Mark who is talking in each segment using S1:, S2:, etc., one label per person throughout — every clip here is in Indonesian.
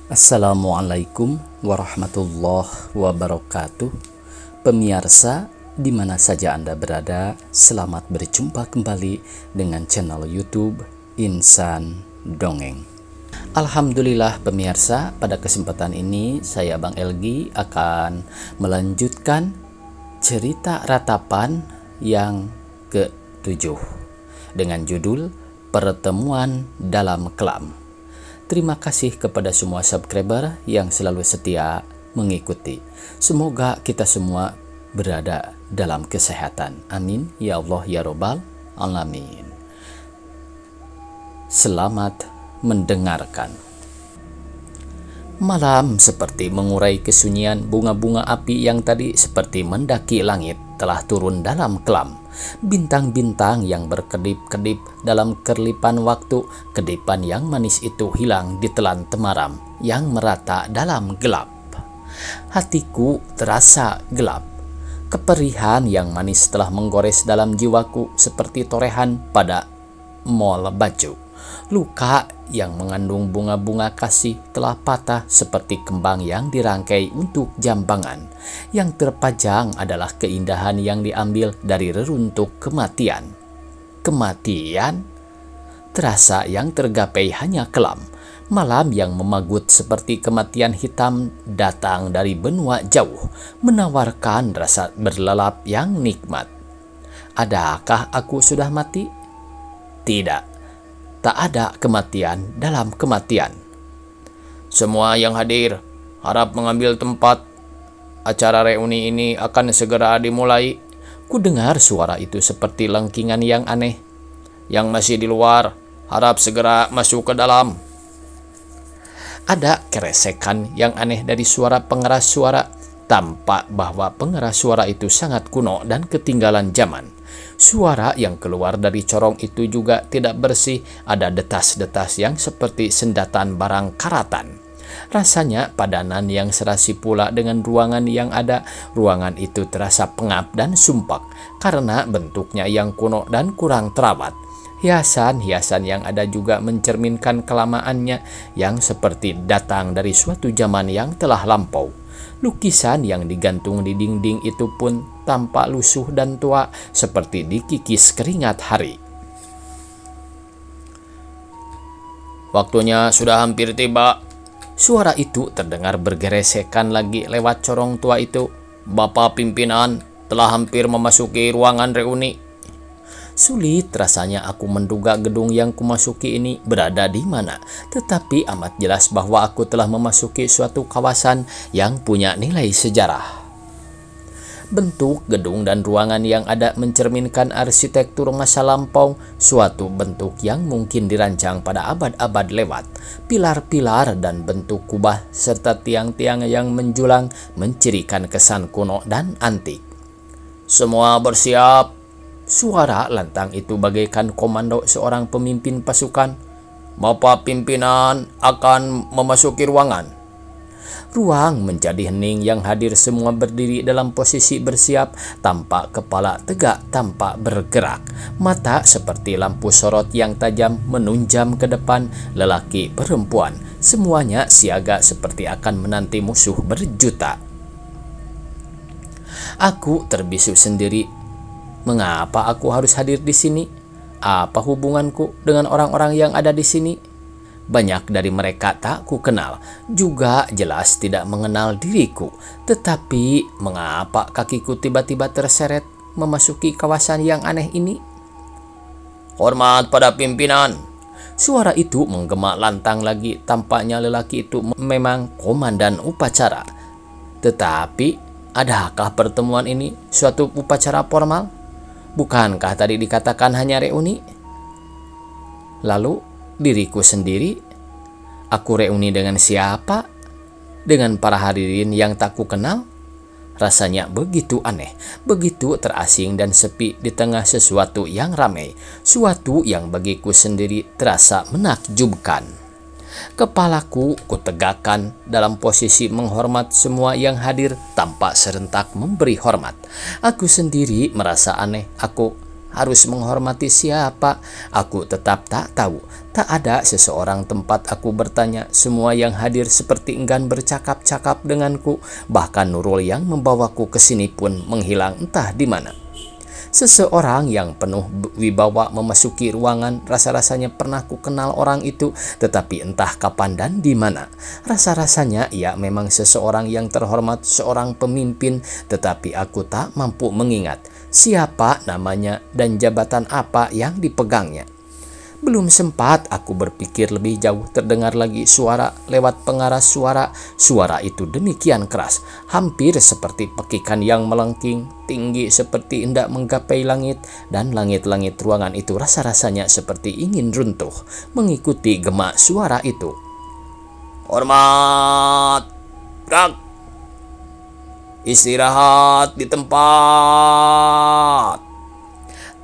S1: Assalamualaikum warahmatullahi wabarakatuh. Pemirsa, di mana saja Anda berada, selamat berjumpa kembali dengan channel YouTube Insan Dongeng. Alhamdulillah pemirsa, pada kesempatan ini saya Bang Elgi akan melanjutkan cerita ratapan yang ke-7 dengan judul Pertemuan dalam Kelam. Terima kasih kepada semua subscriber yang selalu setia mengikuti. Semoga kita semua berada dalam kesehatan. Amin. Ya Allah, ya Rabbal Alamin. Selamat mendengarkan. Malam seperti mengurai kesunyian, bunga-bunga api yang tadi seperti mendaki langit telah turun dalam kelam. Bintang-bintang yang berkedip-kedip dalam kerlipan waktu, kedipan yang manis itu hilang ditelan temaram yang merata dalam gelap. Hatiku terasa gelap. Keperihan yang manis telah menggores dalam jiwaku seperti torehan pada mol baju. Luka yang mengandung bunga-bunga kasih telah patah seperti kembang yang dirangkai untuk jambangan. Yang terpajang adalah keindahan yang diambil dari reruntuk kematian. Kematian? Terasa yang tergapai hanya kelam. Malam yang memagut seperti kematian hitam datang dari benua jauh, menawarkan rasa berlelap yang nikmat. Adakah aku sudah mati? Tidak. Tak ada kematian dalam kematian. Semua yang hadir harap mengambil tempat. Acara reuni ini akan segera dimulai. Ku dengar suara itu seperti lengkingan yang aneh. Yang masih di luar harap segera masuk ke dalam. Ada keresekan yang aneh dari suara pengeras suara. Tampak bahwa pengeras suara itu sangat kuno dan ketinggalan zaman. Suara yang keluar dari corong itu juga tidak bersih, ada detas-detas yang seperti sendatan barang karatan. Rasanya padanan yang serasi pula dengan ruangan yang ada. Ruangan itu terasa pengap dan sumpak karena bentuknya yang kuno dan kurang terawat. Hiasan-hiasan yang ada juga mencerminkan kelamaannya yang seperti datang dari suatu zaman yang telah lampau. Lukisan yang digantung di dinding itu pun tampak lusuh dan tua seperti dikikis keringat hari. Waktunya sudah hampir tiba. Suara itu terdengar bergeresekan lagi lewat corong tua itu. Bapak pimpinan telah hampir memasuki ruangan reuni. Sulit rasanya aku menduga gedung yang kumasuki ini berada di mana, tetapi amat jelas bahwa aku telah memasuki suatu kawasan yang punya nilai sejarah. Bentuk gedung dan ruangan yang ada mencerminkan arsitektur masa lampau, suatu bentuk yang mungkin dirancang pada abad-abad lewat. Pilar-pilar dan bentuk kubah serta tiang-tiang yang menjulang mencirikan kesan kuno dan antik. Semua bersiap. Suara lantang itu bagaikan komando seorang pemimpin pasukan. Bapak pimpinan akan memasuki ruangan. Ruang menjadi hening, yang hadir semua berdiri dalam posisi bersiap, tampak kepala tegak, tampak bergerak. Mata seperti lampu sorot yang tajam menunjam ke depan, lelaki perempuan. Semuanya siaga seperti akan menanti musuh berjuta. Aku terbisu sendiri. Mengapa aku harus hadir di sini? Apa hubunganku dengan orang-orang yang ada di sini? Banyak dari mereka tak ku kenal, juga jelas tidak mengenal diriku. Tetapi mengapa kakiku tiba-tiba terseret memasuki kawasan yang aneh ini? Hormat pada pimpinan. Suara itu menggema lantang lagi. Tampaknya lelaki itu memang komandan upacara. Tetapi adakah pertemuan ini suatu upacara formal? Bukankah tadi dikatakan hanya reuni? Lalu diriku sendiri, aku reuni dengan siapa? Dengan para hadirin yang tak ku kenal? Rasanya begitu aneh, begitu terasing dan sepi di tengah sesuatu yang ramai, suatu yang bagiku sendiri terasa menakjubkan. Kepalaku kutegakkan dalam posisi menghormat semua yang hadir tanpa serentak memberi hormat. Aku sendiri merasa aneh. Aku Harus menghormati siapa? Aku tetap tak tahu. Tak ada seseorang tempat aku bertanya. Semua yang hadir seperti enggan bercakap-cakap denganku. Bahkan Nurul yang membawaku ke sini pun menghilang entah di mana. Seseorang yang penuh wibawa memasuki ruangan, rasa-rasanya pernah ku kenal orang itu, tetapi entah kapan dan di mana. Rasa-rasanya ia memang seseorang yang terhormat, seorang pemimpin, tetapi aku tak mampu mengingat siapa namanya dan jabatan apa yang dipegangnya. Belum sempat aku berpikir lebih jauh, terdengar lagi suara lewat pengaras suara. Suara itu demikian keras, hampir seperti pekikan yang melengking, tinggi seperti hendak menggapai langit, dan langit-langit ruangan itu rasa-rasanya seperti ingin runtuh mengikuti gema suara itu. Hormat, gerak, istirahat di tempat.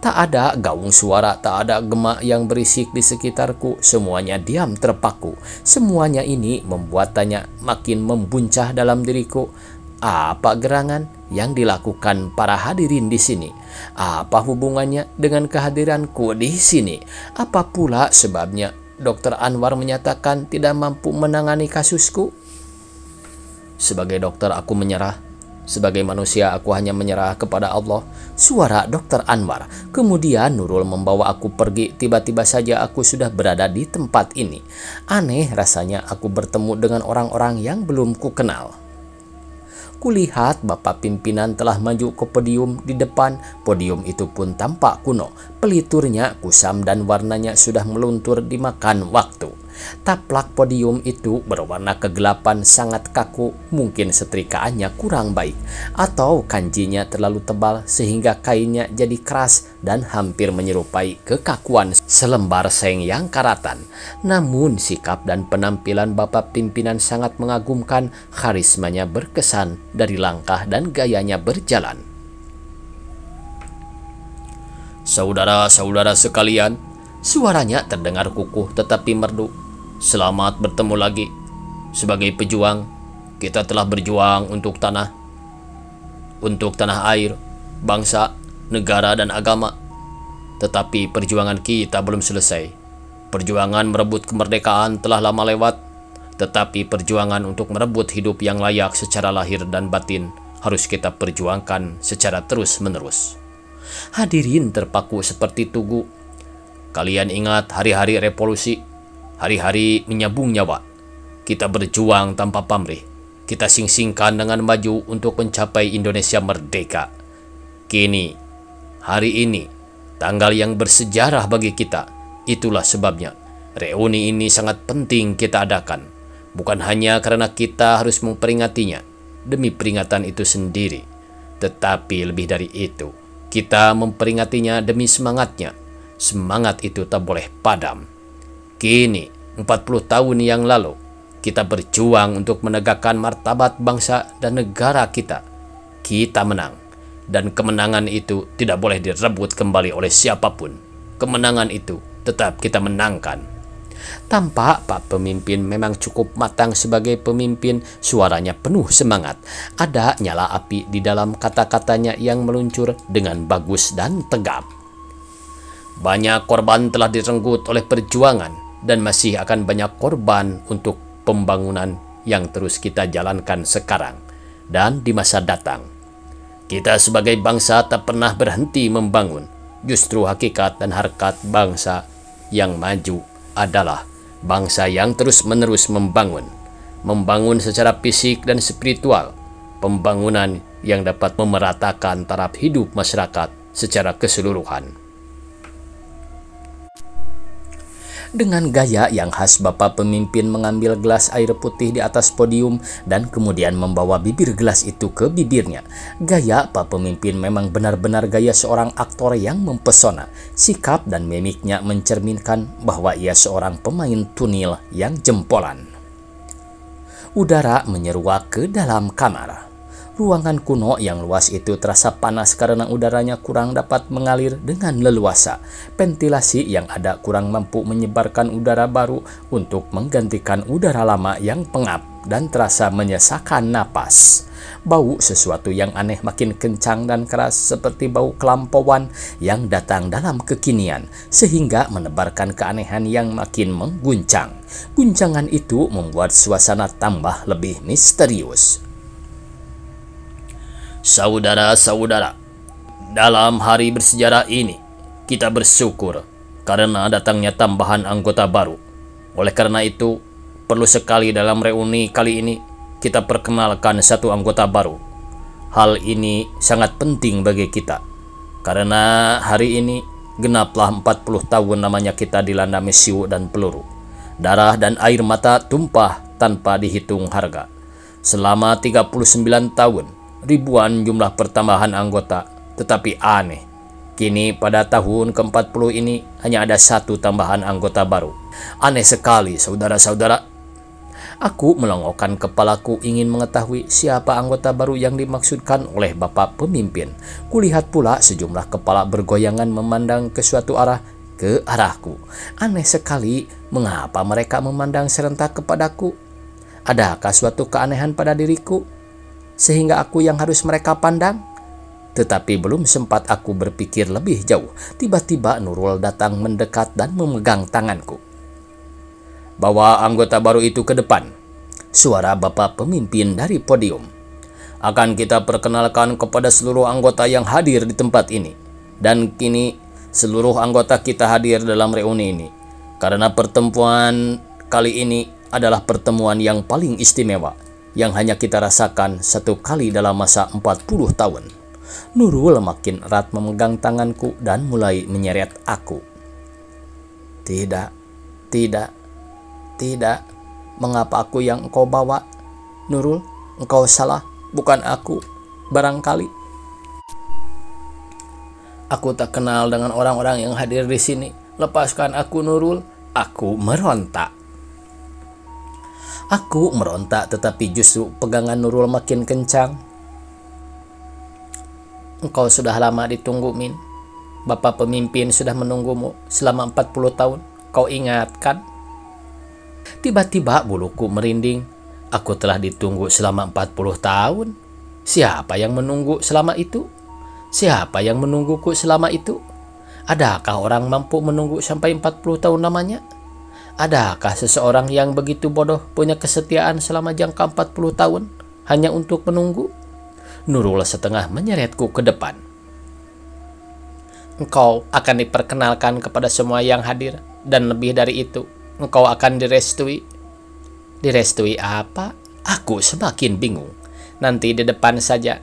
S1: Tak ada gaung suara, tak ada gema yang berisik di sekitarku. Semuanya diam terpaku. Semuanya ini membuatnya makin membuncah dalam diriku. Apa gerangan yang dilakukan para hadirin di sini? Apa hubungannya dengan kehadiranku di sini? Apa pula sebabnya Dr. Anwar menyatakan tidak mampu menangani kasusku? Sebagai dokter aku menyerah. Sebagai manusia aku hanya menyerah kepada Allah. Suara Dr. Anwar. Kemudian Nurul membawa aku pergi. Tiba-tiba saja aku sudah berada di tempat ini. Aneh rasanya aku bertemu dengan orang-orang yang belum ku kenal. Kulihat Bapak pimpinan telah maju ke podium di depan. Podium itu pun tampak kuno. Peliturnya kusam dan warnanya sudah meluntur dimakan waktu. Taplak podium itu berwarna kegelapan, sangat kaku. Mungkin setrikaannya kurang baik, atau kanjinya terlalu tebal sehingga kainnya jadi keras dan hampir menyerupai kekakuan selembar seng yang karatan. Namun sikap dan penampilan Bapak pimpinan sangat mengagumkan. Karismanya berkesan dari langkah dan gayanya berjalan. Saudara-saudara sekalian, suaranya terdengar kukuh tetapi merdu. Selamat bertemu lagi. Sebagai pejuang, kita telah berjuang untuk tanah air, bangsa, negara, dan agama. Tetapi perjuangan kita belum selesai. Perjuangan merebut kemerdekaan telah lama lewat, tetapi perjuangan untuk merebut hidup yang layak secara lahir dan batin harus kita perjuangkan secara terus-menerus. Hadirin terpaku seperti tugu. Kalian ingat hari-hari revolusi? Hari-hari menyambung nyawa. Kita berjuang tanpa pamrih. Kita sing-singkan dengan maju untuk mencapai Indonesia merdeka. Kini, hari ini, tanggal yang bersejarah bagi kita. Itulah sebabnya reuni ini sangat penting kita adakan. Bukan hanya karena kita harus memperingatinya demi peringatan itu sendiri, tetapi lebih dari itu, kita memperingatinya demi semangatnya. Semangat itu tak boleh padam. Kini, 40 tahun yang lalu, kita berjuang untuk menegakkan martabat bangsa dan negara kita. Kita menang, dan kemenangan itu tidak boleh direbut kembali oleh siapapun. Kemenangan itu tetap kita menangkan. Tampak Pak Pemimpin memang cukup matang sebagai pemimpin. Suaranya penuh semangat. Ada nyala api di dalam kata-katanya yang meluncur dengan bagus dan tegap. Banyak korban telah direnggut oleh perjuangan, dan masih akan banyak korban untuk pembangunan yang terus kita jalankan sekarang dan di masa datang. Kita sebagai bangsa tak pernah berhenti membangun. Justru hakikat dan harkat bangsa yang maju adalah bangsa yang terus-menerus membangun. Membangun secara fisik dan spiritual. Pembangunan yang dapat memeratakan taraf hidup masyarakat secara keseluruhan. Dengan gaya yang khas, Bapak Pemimpin mengambil gelas air putih di atas podium dan kemudian membawa bibir gelas itu ke bibirnya. Gaya Pak Pemimpin memang benar-benar gaya seorang aktor yang mempesona. Sikap dan mimiknya mencerminkan bahwa ia seorang pemain tunil yang jempolan. Udara menyeruak ke dalam kamar. Ruangan kuno yang luas itu terasa panas karena udaranya kurang dapat mengalir dengan leluasa. Ventilasi yang ada kurang mampu menyebarkan udara baru untuk menggantikan udara lama yang pengap dan terasa menyesakan napas. Bau sesuatu yang aneh makin kencang dan keras seperti bau kelampauan yang datang dalam kekinian, sehingga menebarkan keanehan yang makin mengguncang. Guncangan itu membuat suasana tambah lebih misterius. Saudara-saudara, dalam hari bersejarah ini, kita bersyukur karena datangnya tambahan anggota baru. Oleh karena itu, perlu sekali dalam reuni kali ini kita perkenalkan satu anggota baru. Hal ini sangat penting bagi kita, karena hari ini genaplah 40 tahun namanya kita dilanda mesiu dan peluru. Darah dan air mata tumpah tanpa dihitung harga. Selama 39 tahun, ribuan jumlah pertambahan anggota, tetapi aneh. Kini pada tahun ke-40 ini hanya ada satu tambahan anggota baru. Aneh sekali, saudara-saudara. Aku melongokkan kepalaku ingin mengetahui siapa anggota baru yang dimaksudkan oleh Bapak Pemimpin. Kulihat pula sejumlah kepala bergoyangan memandang ke suatu arah, ke arahku. Aneh sekali, mengapa mereka memandang serentak kepadaku? Adakah suatu keanehan pada diriku, sehingga aku yang harus mereka pandang? Tetapi belum sempat aku berpikir lebih jauh, tiba-tiba Nurul datang mendekat dan memegang tanganku. Bawa anggota baru itu ke depan, suara Bapak Pemimpin dari podium. Akan kita perkenalkan kepada seluruh anggota yang hadir di tempat ini. Dan kini seluruh anggota kita hadir dalam reuni ini, karena pertemuan kali ini adalah pertemuan yang paling istimewa, yang hanya kita rasakan satu kali dalam masa 40 tahun. Nurul makin erat memegang tanganku dan mulai menyeret aku. Tidak, mengapa aku yang engkau bawa? Nurul, engkau salah, bukan aku, barangkali. Aku tak kenal dengan orang-orang yang hadir di sini. Lepaskan aku, Nurul. Aku meronta. Tetapi justru pegangan Nurul makin kencang. Engkau sudah lama ditunggu, Min. Bapak Pemimpin sudah menunggumu selama 40 tahun. Kau ingat kan? Tiba-tiba buluku merinding. Aku telah ditunggu selama 40 tahun. Siapa yang menunggu selama itu? Siapa yang menungguku selama itu? Adakah orang mampu menunggu sampai 40 tahun lamanya? Adakah seseorang yang begitu bodoh punya kesetiaan selama jangka 40 tahun hanya untuk menunggu? Nurul setengah menyeretku ke depan. Engkau akan diperkenalkan kepada semua yang hadir, dan lebih dari itu, engkau akan direstui. Direstui apa? Aku semakin bingung. Nanti di depan saja.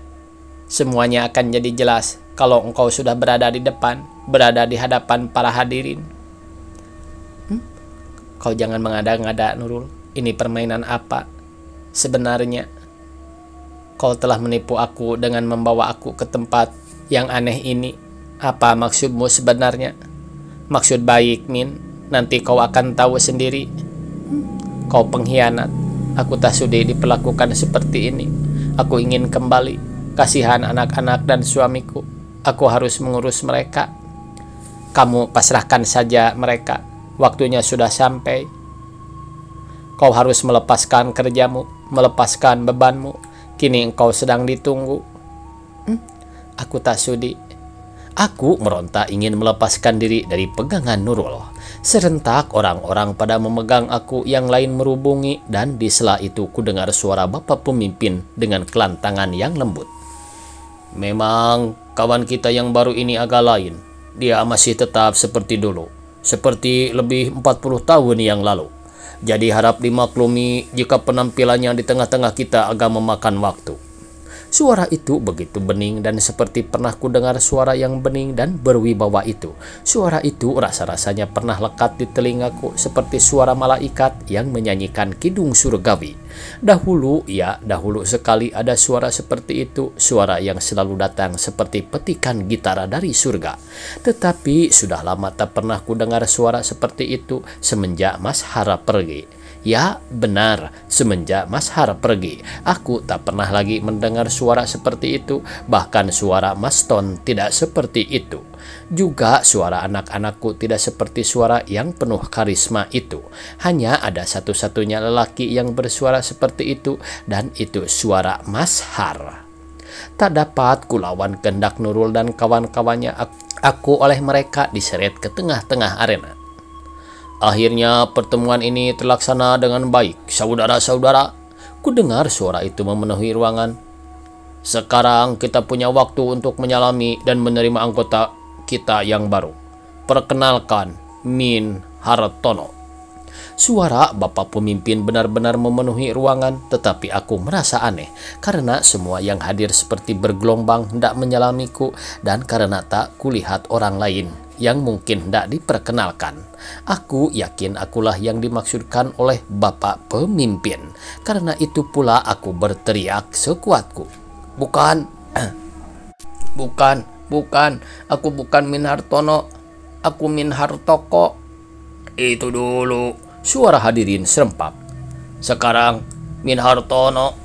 S1: Semuanya akan jadi jelas kalau engkau sudah berada di depan, berada di hadapan para hadirin. Kau jangan mengada-ngada, Nurul. Ini permainan apa? Sebenarnya, kau telah menipu aku dengan membawa aku ke tempat yang aneh ini. Apa maksudmu sebenarnya? Maksud baik, Min. Nanti kau akan tahu sendiri. Kau pengkhianat. Aku tak sudi diperlakukan seperti ini. Aku ingin kembali. Kasihan anak-anak dan suamiku. Aku harus mengurus mereka. Kamu pasrahkan saja mereka. Waktunya sudah sampai. Kau harus melepaskan kerjamu, melepaskan bebanmu. Kini engkau sedang ditunggu. Aku tak sudi. Aku meronta ingin melepaskan diri dari pegangan Nurul. Serentak orang-orang pada memegang aku, yang lain merubungi, dan di sela itu ku dengar suara Bapak Pemimpin dengan kelantangan yang lembut. Memang kawan kita yang baru ini agak lain. Dia masih tetap seperti dulu, seperti lebih 40 tahun yang lalu. Jadi harap dimaklumi jika penampilannya di tengah-tengah kita agak memakan waktu. Suara itu begitu bening dan seperti pernah ku dengar suara yang bening dan berwibawa itu. Suara itu rasa-rasanya pernah lekat di telingaku seperti suara malaikat yang menyanyikan kidung surgawi. Dahulu sekali ada suara seperti itu, suara yang selalu datang seperti petikan gitar dari surga. Tetapi sudah lama tak pernah ku dengar suara seperti itu semenjak Mas Hara pergi. Ya, benar. Semenjak Mas Har pergi, aku tak pernah lagi mendengar suara seperti itu. Bahkan suara Mas Ton tidak seperti itu. Juga suara anak-anakku tidak seperti suara yang penuh karisma itu. Hanya ada satu-satunya lelaki yang bersuara seperti itu, dan itu suara Mas Har. Tak dapat kulawan kehendak Nurul dan kawan-kawannya. Aku oleh mereka diseret ke tengah-tengah arena. Akhirnya pertemuan ini terlaksana dengan baik, saudara-saudara. Ku dengar suara itu memenuhi ruangan. Sekarang kita punya waktu untuk menyalami dan menerima anggota kita yang baru. Perkenalkan, Min Hartono. Suara bapak pemimpin benar-benar memenuhi ruangan, tetapi aku merasa aneh karena semua yang hadir seperti bergelombang hendak menyalamiku, dan karena tak kulihat orang lain yang mungkin hendak diperkenalkan. Aku yakin akulah yang dimaksudkan oleh bapak pemimpin. Karena itu pula aku berteriak sekuatku. Bukan, bukan, aku bukan Min Hartono, aku Min Hartoko. Itu dulu, suara hadirin serempak. Sekarang Min Hartono.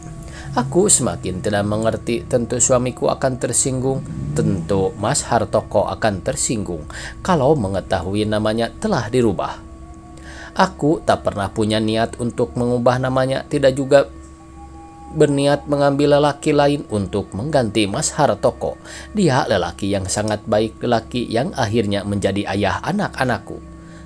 S1: Aku semakin tidak mengerti. Tentu suamiku akan tersinggung. Tentu Mas Hartoko akan tersinggung kalau mengetahui namanya telah dirubah. Aku tak pernah punya niat untuk mengubah namanya, tidak juga berniat mengambil lelaki lain untuk mengganti Mas Hartoko. Dia lelaki yang sangat baik, lelaki yang akhirnya menjadi ayah anak-anakku.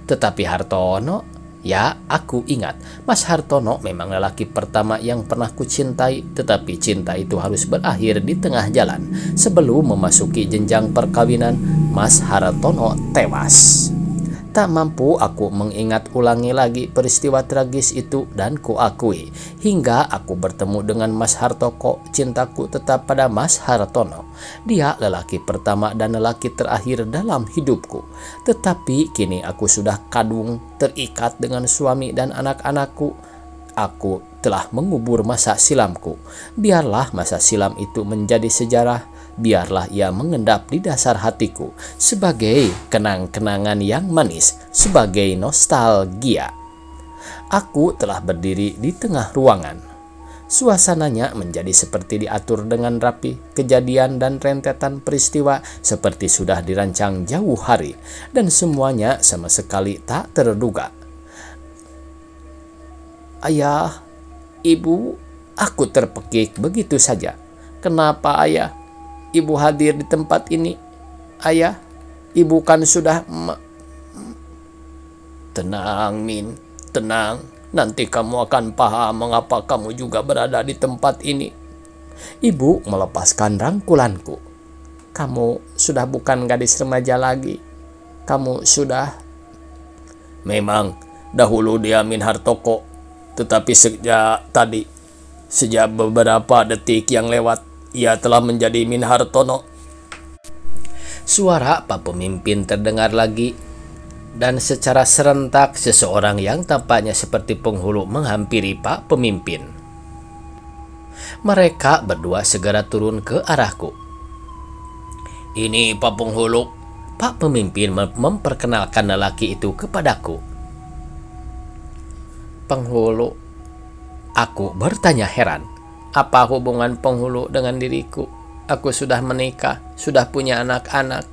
S1: Tetapi Hartono, ya, aku ingat, Mas Hartono memang lelaki pertama yang pernah kucintai, tetapi cinta itu harus berakhir di tengah jalan. Sebelum memasuki jenjang perkawinan, Mas Hartono tewas. Tak mampu aku mengingat ulangi lagi peristiwa tragis itu, dan kuakui, hingga aku bertemu dengan Mas Hartoko, cintaku tetap pada Mas Hartono. Dia lelaki pertama dan lelaki terakhir dalam hidupku. Tetapi kini aku sudah kadung terikat dengan suami dan anak-anakku. Aku telah mengubur masa silamku. Biarlah masa silam itu menjadi sejarah. Biarlah ia mengendap di dasar hatiku sebagai kenang-kenangan yang manis, sebagai nostalgia. Aku telah berdiri di tengah ruangan. Suasananya menjadi seperti diatur dengan rapi. Kejadian dan rentetan peristiwa seperti sudah dirancang jauh hari, dan semuanya sama sekali tak terduga. Ayah, ibu, aku terpekik begitu saja. Kenapa ayah? Ibu hadir di tempat ini. Ayah, ibu kan sudah... Tenang, Min, tenang. Nanti kamu akan paham mengapa kamu juga berada di tempat ini. Ibu melepaskan rangkulanku. Kamu sudah bukan gadis remaja lagi. Kamu sudah... Memang, dahulu dia Min Hartoko. Tetapi sejak beberapa detik yang lewat, ia telah menjadi Min Hartono. Suara Pak Pemimpin terdengar lagi, dan secara serentak seseorang yang tampaknya seperti penghulu menghampiri Pak Pemimpin. Mereka berdua segera turun ke arahku. Ini Pak Penghulu. Pak Pemimpin memperkenalkan lelaki itu kepadaku. Penghulu? Aku bertanya heran. Apa hubungan penghulu dengan diriku? Aku sudah menikah, sudah punya anak-anak.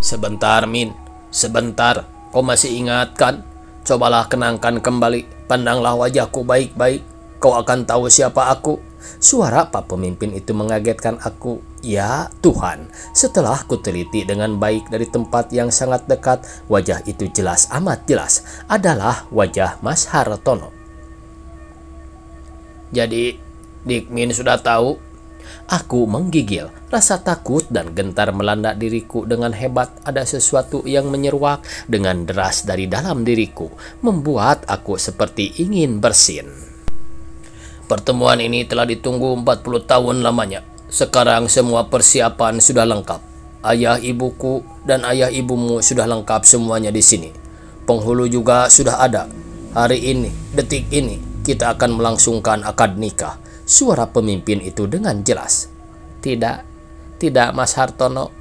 S1: Sebentar, Min. Sebentar. Kau masih ingat kan? Cobalah kenangkan kembali. Pandanglah wajahku baik-baik. Kau akan tahu siapa aku. Suara Pak Pemimpin itu mengagetkan aku. Ya Tuhan, setelah kuteliti dengan baik dari tempat yang sangat dekat, wajah itu jelas amat jelas adalah wajah Mas Hartono. Jadi, Dik Min sudah tahu? Aku menggigil. Rasa takut dan gentar melanda diriku dengan hebat. Ada sesuatu yang menyeruak dengan deras dari dalam diriku, membuat aku seperti ingin bersin. Pertemuan ini telah ditunggu 40 tahun lamanya. Sekarang semua persiapan sudah lengkap. Ayah ibuku dan ayah ibumu sudah lengkap semuanya di sini. Penghulu juga sudah ada. Hari ini, detik ini, kita akan melangsungkan akad nikah. Suara pemimpin itu dengan jelas. Tidak Mas Hartono.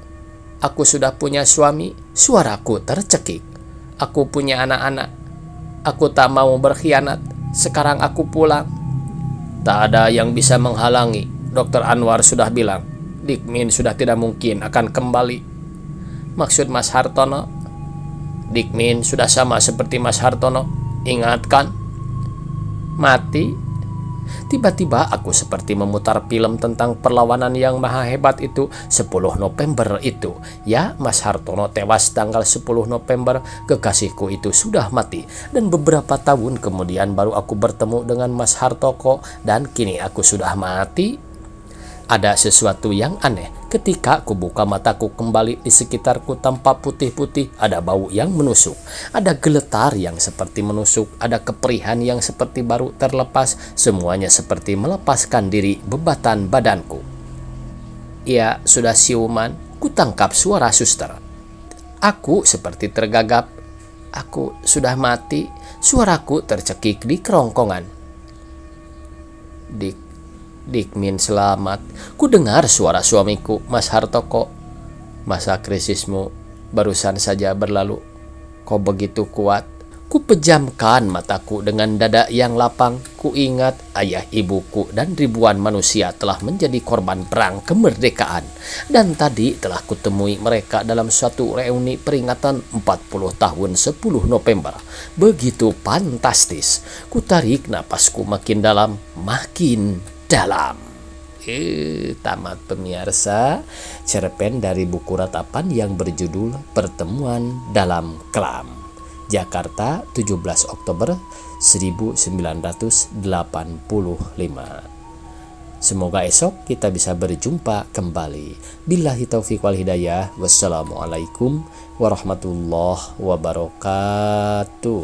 S1: Aku sudah punya suami. Suaraku tercekik. Aku punya anak-anak. Aku tak mau berkhianat. Sekarang aku pulang. Tak ada yang bisa menghalangi. Dokter Anwar sudah bilang, Dikmin sudah tidak mungkin akan kembali. Maksud Mas Hartono? Dikmin sudah sama seperti Mas Hartono. Ingat kan? Mati. Tiba-tiba aku seperti memutar film tentang perlawanan yang maha hebat itu. 10 November itu. Ya, Mas Hartono tewas tanggal 10 November. Kekasihku itu sudah mati. Dan beberapa tahun kemudian baru aku bertemu dengan Mas Hartoko. Dan kini aku sudah mati. Ada sesuatu yang aneh. Ketika aku buka mataku kembali, di sekitarku tampak putih-putih. Ada bau yang menusuk. Ada geletar yang seperti menusuk. Ada keperihan yang seperti baru terlepas. Semuanya seperti melepaskan diri bebatan badanku. Ya, sudah siuman. Kutangkap suara suster. Aku seperti tergagap. Aku sudah mati. Suaraku tercekik di kerongkongan. Dikmin selamat. Ku dengar suara suamiku, Mas Hartoko. Masa krisismu barusan saja berlalu. Kau begitu kuat. Ku pejamkan mataku dengan dada yang lapang. Ku ingat ayah ibuku dan ribuan manusia telah menjadi korban perang kemerdekaan. Dan tadi telah kutemui mereka dalam suatu reuni peringatan 40 tahun 10 November. Begitu fantastis. Ku tarik napasku makin dalam, makin dalam. Tamat pemirsa cerpen dari buku ratapan yang berjudul Pertemuan Dalam Kelam. Jakarta, 17 Oktober 1985. Semoga esok kita bisa berjumpa kembali. Billahi taufiq wal hidayah. Wassalamualaikum warahmatullahi wabarakatuh.